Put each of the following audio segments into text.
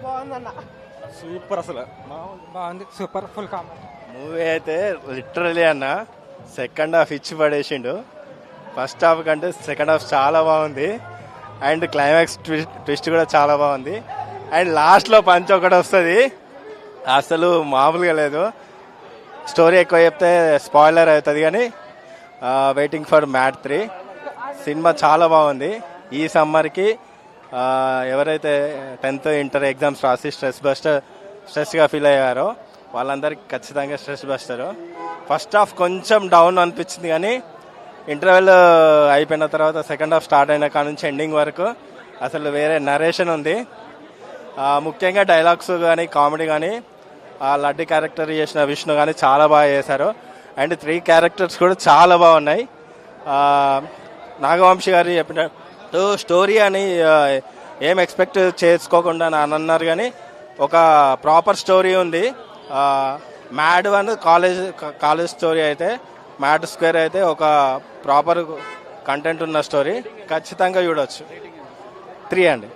బాగుందన్న, సూపర్ అసలు బాగుంది, సూపర్, ఫుల్ కామెడీ. మూవీ అయితే లిటరలీ అన్న సెకండ్ హాఫ్ ఇచ్చి పడేసిండు. ఫస్ట్ హాఫ్ కంటే సెకండ్ హాఫ్ చాలా బాగుంది. అండ్ క్లైమాక్స్ ట్విస్ట్ కూడా చాలా బాగుంది. అండ్ లాస్ట్లో పంచ్ ఒకటి వస్తుంది, అసలు మామూలుగా లేదు. స్టోరీ ఎక్కువ చెప్తే స్పాయిలర్ అవుతుంది, కానీ వెయిటింగ్ ఫర్ మ్యాట్ 3. సినిమా చాలా బాగుంది. ఈ సమ్మర్కి ఎవరైతే 10th ఇంటర్ ఎగ్జామ్స్ రాసి స్ట్రెస్గా ఫీల్ అయ్యారో వాళ్ళందరికీ ఖచ్చితంగా స్ట్రెస్ బస్టర్. ఫస్ట్ హాఫ్ కొంచెం డౌన్ అనిపించింది, కానీ ఇంటర్వెల్ అయిపోయిన తర్వాత సెకండ్ హాఫ్ స్టార్ట్ అయిన కాడ నుంచి ఎండింగ్ వరకు అసలు వేరే నరేషన్ ఉంది. ముఖ్యంగా డైలాగ్స్ కానీ కామెడీ కానీ లడ్డి క్యారెక్టర్ చేసిన విష్ణు కానీ చాలా బాగా చేశారు. అండ్ 3 క్యారెక్టర్స్ కూడా చాలా బాగున్నాయి. నాగవంశి గారు చెప్పినట్టు స్టోరీ అని ఏం ఎక్స్పెక్ట్ చేసుకోకుండా అని అన్నారు, కానీ ఒక ప్రాపర్ స్టోరీ ఉంది. మ్యాడ్ 1 కాలేజ్ స్టోరీ అయితే, మ్యాడ్ స్క్వేర్ అయితే ఒక ప్రాపర్ కంటెంట్ ఉన్న స్టోరీ, ఖచ్చితంగా చూడవచ్చు. 3 అండి.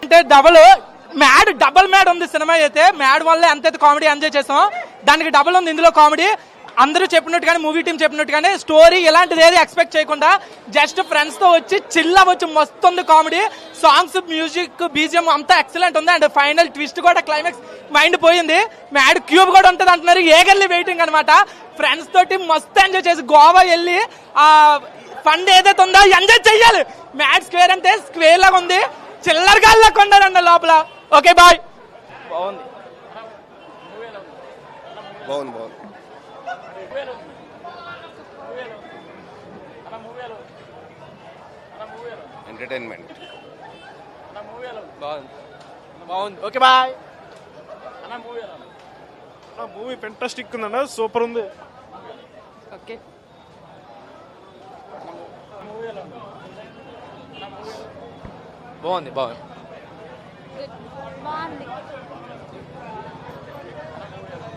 అంటే డబుల్ మ్యాడ్ ఉంది సినిమా అయితే. మ్యాడ్ వల్ల ఎంతైతే కామెడీ ఎంజాయ్ చేసాం, దానికి డబుల్ ఉంది ఇందులో కామెడీ. అందరూ చెప్పినట్టుగానే, మూవీ టీం చెప్పినట్టుగానే స్టోరీ ఇలాంటిది ఏది ఎక్స్పెక్ట్ చేయకుండా జస్ట్ ఫ్రెండ్స్ తో వచ్చి చిల్ అవ్వచ్చు. మస్తు ఉంది కామెడీ, సాంగ్స్, మ్యూజిక్, బీజిఎం అంతా ఎక్సలెంట్ ఉంది. అండ్ ఫైనల్ ట్విస్ట్ కూడా, క్లైమాక్స్ మైండ్ పోయింది. మ్యాడ్ క్యూబ్ కూడా ఉంటుంది అంటున్నారు, ఏగర్లీ వెయిటింగ్ అనమాట. ఫ్రెండ్స్ తోటి మస్తు ఎంజాయ్ చేసి గోవా వెళ్ళి ఆ ఫండ్ ఏదైతే ఉందో ఎంజాయ్ చెయ్యాలి. మ్యాడ్ స్క్వేర్ అంటే స్క్వేర్ లాగా ఉంది, చిల్లర గాల్లో కొండారన్న లోపల. Okay bye. బాగుంది బాగుంది బాగుంది ఎంటర్టైన్మెంట్ బాగుంది బాగుంది. Okay bye. మూవీ ఫెంటాస్టిక్ ఉందన్న, సూపర్ ఉంది. ఓకే బాగుంది బాగుంది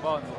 బాగుంది.